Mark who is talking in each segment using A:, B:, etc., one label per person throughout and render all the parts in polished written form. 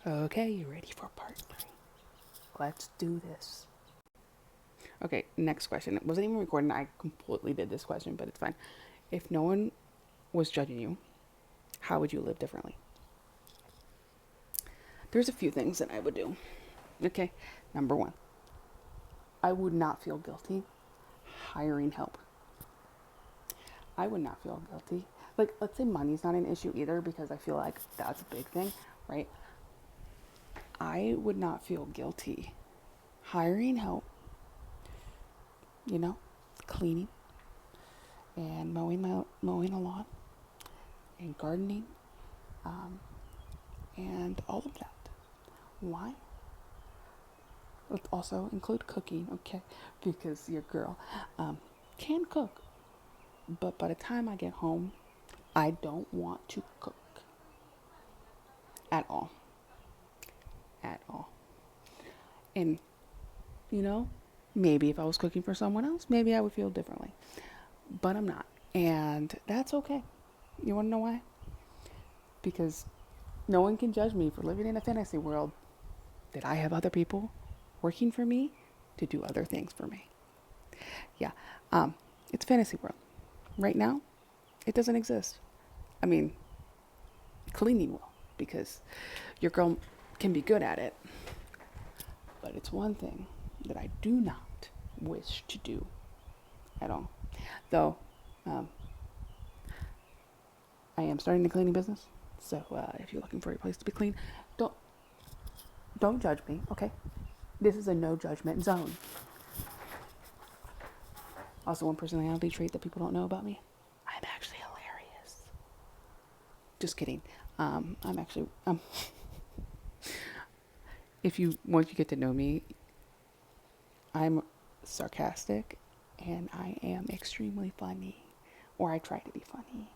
A: Okay, you ready for part 3? Let's do this. Okay, next question. It wasn't even recording. I completely did this question, but it's fine. If no one was judging you, how would you live differently? There's a few things that I would do. Okay, number one, I would not feel guilty hiring help. I would not feel guilty. Like, let's say money's not an issue either, because I feel like that's a big thing, right? I would not feel guilty hiring help, you know, cleaning and mowing a lawn and gardening, um, and all of that. Why? Let's also include cooking, okay? Because your girl can cook, but by the time I get home, I don't want to cook at all, at all. And you know, maybe if I was cooking for someone else, maybe I would feel differently, but I'm not, and that's okay. You want to know why? Because no one can judge me for living in a fantasy world that I have other people working for me to do other things for me. Yeah, it's a fantasy world. Right now, it doesn't exist. I mean, cleaning will, because your girl can be good at it, but it's one thing that I do not wish to do at all. Though, um, I am starting the cleaning business, so if you're looking for a place to be clean, don't don't judge me, okay? This is a no judgment zone. Also, one personality trait that people don't know about me: I'm actually hilarious. Just kidding. I'm actually if you once you get to know me, I'm sarcastic and I am extremely funny, or I try to be funny.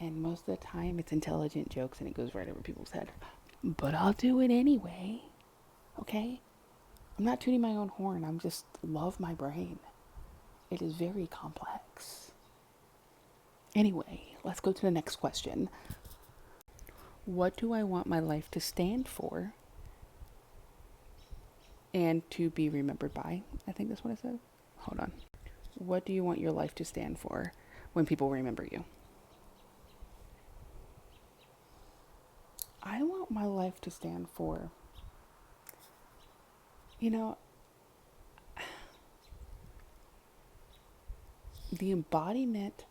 A: And most of the time, it's intelligent jokes and it goes right over people's head. But I'll do it anyway, okay? I'm not tooting my own horn. I'm just love my brain. It is very complex. Anyway, let's go to the next question. What do I want my life to stand for and to be remembered by? I think that's what I said. Hold on. What do you want your life to stand for when people remember you? I want my life to stand for, you know, the embodiment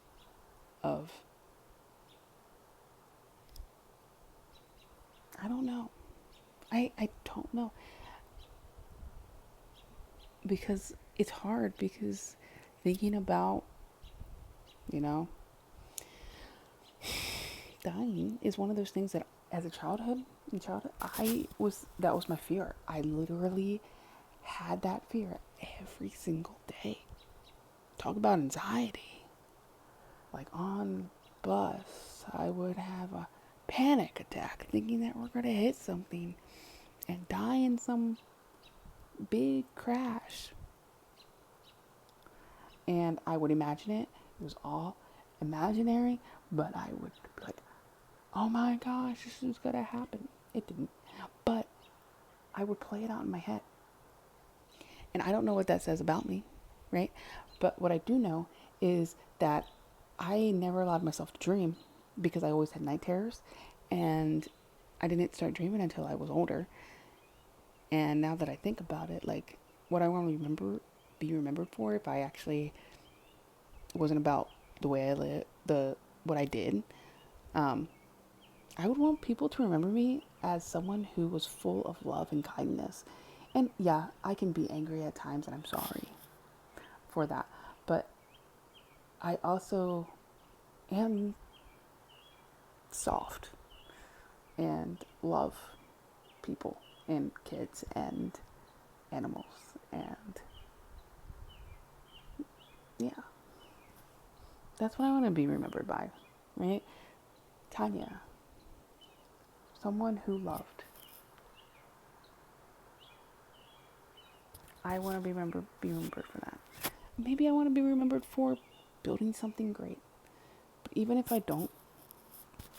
A: of, I don't know. I don't know. Because it's hard, because thinking about, you know, dying is one of those things that as a childhood, that was my fear. I literally had that fear every single day. Talk about anxiety. Like on bus, I would have a panic attack thinking that we're gonna hit something and die in some big crash. And I would imagine it. It was all imaginary, but I would be like, oh my gosh, this is gonna happen. It didn't. But I would play it out in my head. And I don't know what that says about me, right? But what I do know is that I never allowed myself to dream because I always had night terrors. And I didn't start dreaming until I was older. And now that I think about it, like what I want to be remembered for, if I actually wasn't about the way I live, what I did, um, I would want people to remember me as someone who was full of love and kindness. And yeah, I can be angry at times, and I'm sorry for that. But I also am soft and love people and kids and animals. And yeah, that's what I want to be remembered by, right? Tanya, someone who loved. I want to be remembered for that. Maybe I want to be remembered for building something great. But even if I don't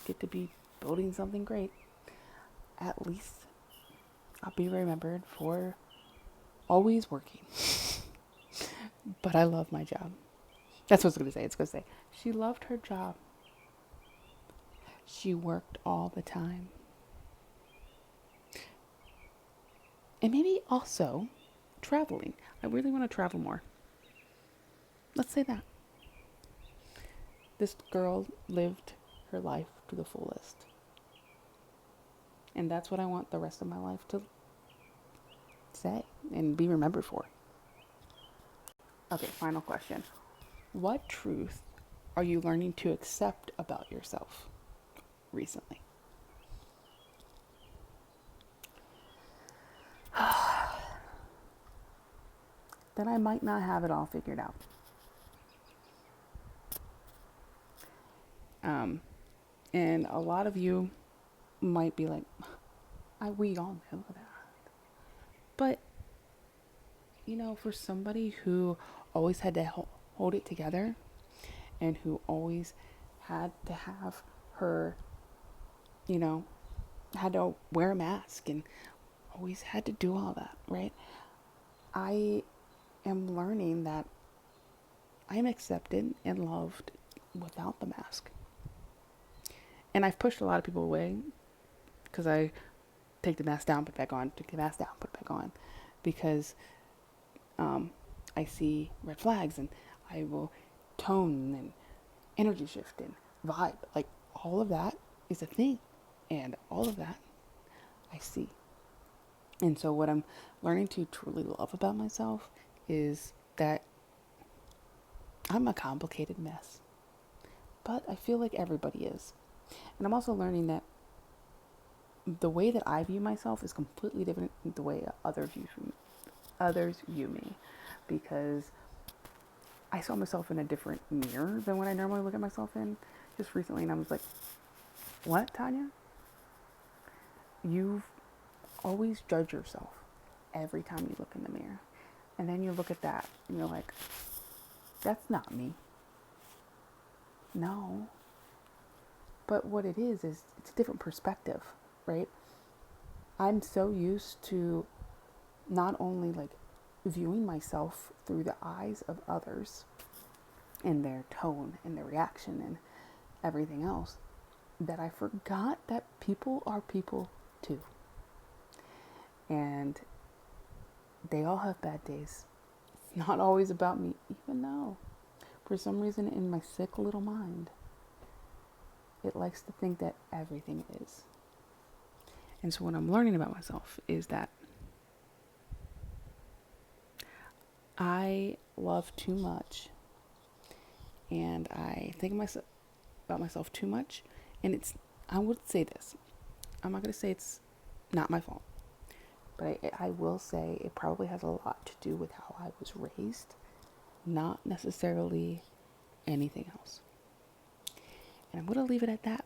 A: get to be building something great, at least I'll be remembered for always working. But I love my job. That's what it's going to say. It's going to say, she loved her job. She worked all the time. And maybe also traveling. I really want to travel more. Let's say that. This girl lived her life to the fullest. And that's what I want the rest of my life to say and be remembered for. Okay, final question. What truth are you learning to accept about yourself recently? That I might not have it all figured out. And a lot of you might be like, we all know that. But, for somebody who always had to hold it together and who always had to have her, had to wear a mask and always had to do all that, right? I am learning that I am accepted and loved without the mask. And I've pushed a lot of people away because I take the mask down, put it back on, take the mask down, put it back on, because I see red flags and I will tone and energy shift and vibe. Like all of that is a thing, and all of that I see. And so what I'm learning to truly love about myself is that I'm a complicated mess, but I feel like everybody is. And I'm also learning that the way that I view myself is completely different than the way others view me, because I saw myself in a different mirror than what I normally look at myself in just recently, and I was like, what, Tanya? You've always judged yourself every time you look in the mirror. And then you look at that and you're like, that's not me. No. But what it is it's a different perspective, right? I'm so used to not only like viewing myself through the eyes of others and their tone and their reaction and everything else, that I forgot that people are people too. And they all have bad days. It's not always about me, even though for some reason in my sick little mind, it likes to think that everything is. And so what I'm learning about myself is that I love too much, and I think about myself too much. And I would say this. I'm not going to say it's not my fault, but I will say it probably has a lot to do with how I was raised, not necessarily anything else. And I'm going to leave it at that.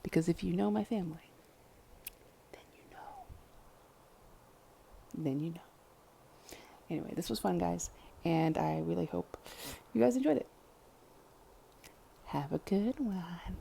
A: Because if you know my family, then you know. Then you know. Anyway, this was fun, guys. And I really hope you guys enjoyed it. Have a good one.